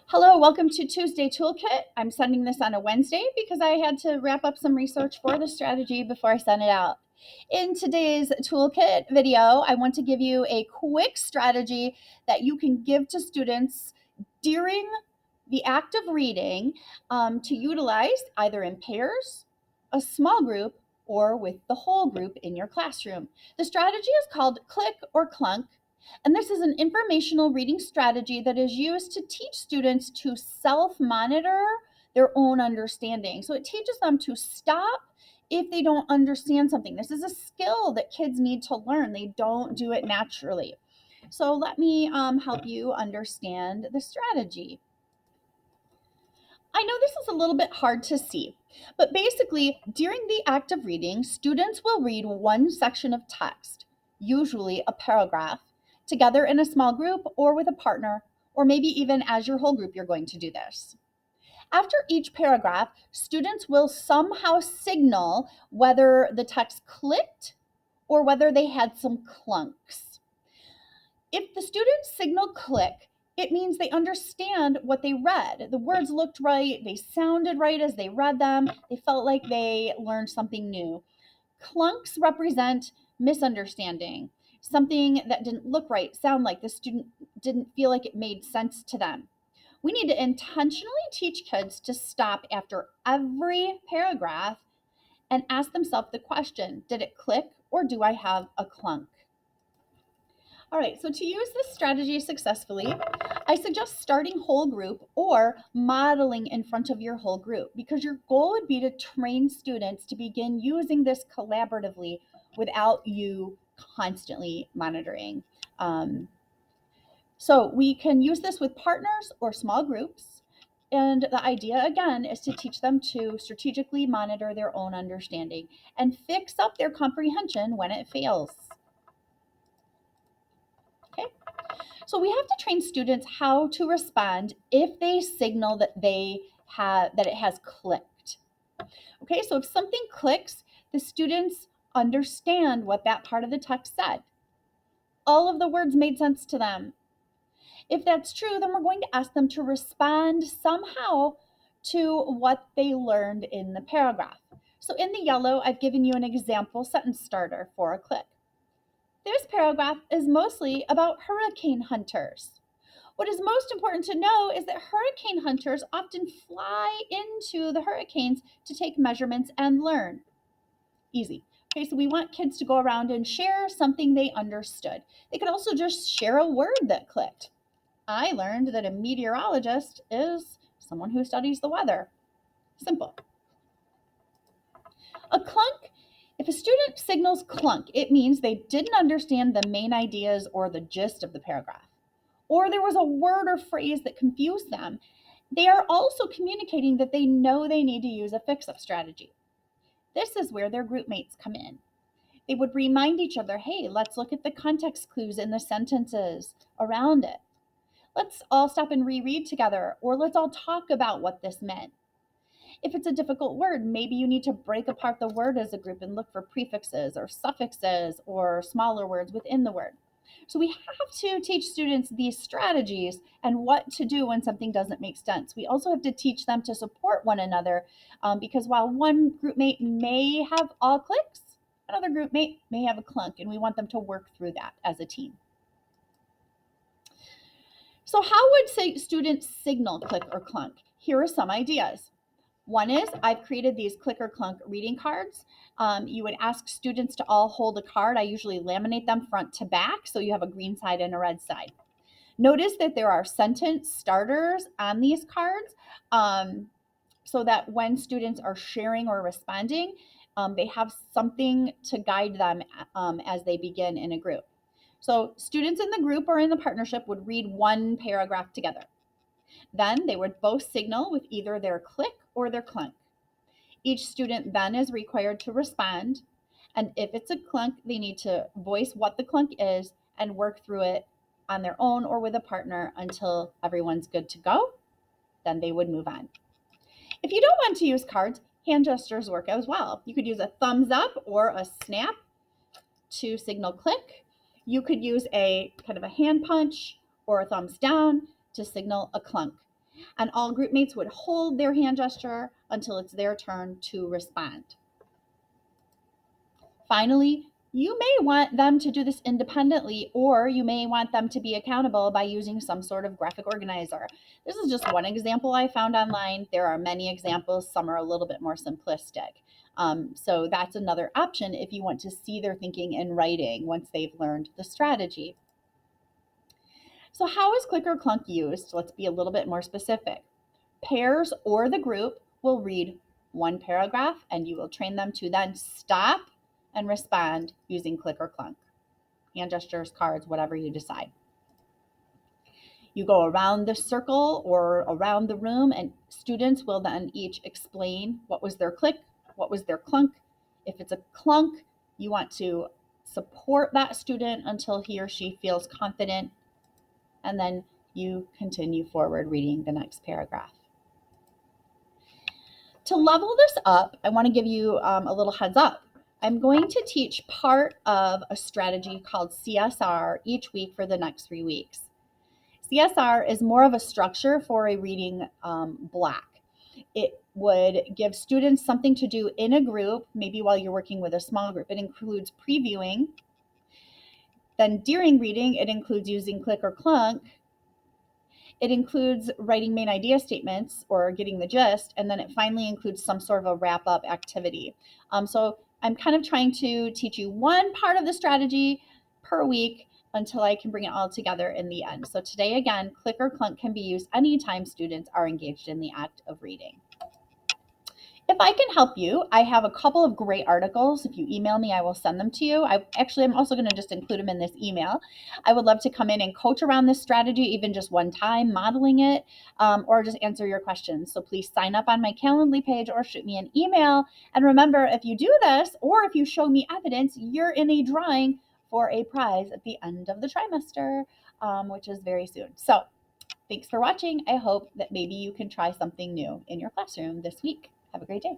Hello, welcome to Tuesday Toolkit. I'm sending this on a Wednesday because I had to wrap up some research for the strategy before I send it out. In today's toolkit video, I want to give you a quick strategy that you can give to students during the act of reading to utilize either in pairs, a small group, or with the whole group in your classroom. The strategy is called Click or Clunk, and this is an informational reading strategy that is used to teach students to self-monitor their own understanding. So it teaches them to stop if they don't understand something. This is a skill that kids need to learn. They don't do it naturally. So let me help you understand the strategy. I know this is a little bit hard to see, but basically, during the act of reading, students will read one section of text, usually a paragraph, together in a small group or with a partner, or maybe even as your whole group, you're going to do this. After each paragraph, students will somehow signal whether the text clicked or whether they had some clunks. If the students signal click, it means they understand what they read. The words looked right, they sounded right as they read them, they felt like they learned something new. Clunks represent misunderstanding, something that didn't look right, sound like the student didn't feel like it made sense to them. We need to intentionally teach kids to stop after every paragraph and ask themselves the question, did it click or do I have a clunk? All right, so to use this strategy successfully, I suggest starting whole group or modeling in front of your whole group because your goal would be to train students to begin using this collaboratively without you constantly monitoring. So we can use this with partners or small groups. And the idea, again, is to teach them to strategically monitor their own understanding and fix up their comprehension when it fails. Okay. So we have to train students how to respond if they signal that it has clicked. Okay, so if something clicks, the students understand what that part of the text said. All of the words made sense to them. If that's true, then we're going to ask them to respond somehow to what they learned in the paragraph. So in the yellow, I've given you an example sentence starter for a click. This paragraph is mostly about hurricane hunters. What is most important to know is that hurricane hunters often fly into the hurricanes to take measurements and learn. Easy. Okay, so we want kids to go around and share something they understood. They could also just share a word that clicked. I learned that a meteorologist is someone who studies the weather. Simple. A clunk, if a student signals clunk, it means they didn't understand the main ideas or the gist of the paragraph, or there was a word or phrase that confused them. They are also communicating that they know they need to use a fix-up strategy. This is where their group mates come in. They would remind each other, hey, let's look at the context clues in the sentences around it. Let's all stop and reread together, or let's all talk about what this meant. If it's a difficult word, maybe you need to break apart the word as a group and look for prefixes or suffixes or smaller words within the word. So we have to teach students these strategies and what to do when something doesn't make sense. We also have to teach them to support one another because while one group mate may have all clicks, another group mate may have a clunk, and we want them to work through that as a team. So how would students signal click or clunk? Here are some ideas. One is I've created these click or clunk reading cards. You would ask students to all hold a card. I usually laminate them front to back so you have a green side and a red side. Notice that there are sentence starters on these cards so that when students are sharing or responding, they have something to guide them as they begin in a group. So students in the group or in the partnership would read one paragraph together. Then they would both signal with either their click or their clunk. Each student then is required to respond, and if it's a clunk, they need to voice what the clunk is and work through it on their own or with a partner until everyone's good to go. Then they would move on. If you don't want to use cards, hand gestures work as well. You could use a thumbs up or a snap to signal click. You could use a kind of a hand punch or a thumbs down to signal a clunk. And all group mates would hold their hand gesture until it's their turn to respond. Finally, you may want them to do this independently, or you may want them to be accountable by using some sort of graphic organizer. This is just one example I found online. There are many examples. Some are a little bit more simplistic. So that's another option if you want to see their thinking in writing once they've learned the strategy. So how is click or clunk used? Let's be a little bit more specific. Pairs or the group will read one paragraph, and you will train them to then stop and respond using click or clunk. Hand gestures, cards, whatever you decide. You go around the circle or around the room, and students will then each explain what was their click, what was their clunk. If it's a clunk, you want to support that student until he or she feels confident, and then you continue forward reading the next paragraph. To level this up, I want to give you a little heads up. I'm going to teach part of a strategy called CSR each week for the next 3 weeks. CSR is more of a structure for a reading block. It would give students something to do in a group, maybe while you're working with a small group. It includes previewing. Then during reading, it includes using click or clunk. It includes writing main idea statements or getting the gist, and then it finally includes some sort of a wrap-up activity. So I'm kind of trying to teach you one part of the strategy per week until I can bring it all together in the end. So today, again, click or clunk can be used anytime students are engaged in the act of reading. If I can help you, I have a couple of great articles. If you email me, I will send them to you. I'm also going to just include them in this email. I would love to come in and coach around this strategy, even just one time, modeling it, or just answer your questions. So please sign up on my Calendly page or shoot me an email. And remember, if you do this, or if you show me evidence, you're in a drawing for a prize at the end of the trimester, which is very soon. So thanks for watching. I hope that maybe you can try something new in your classroom this week. Have a great day.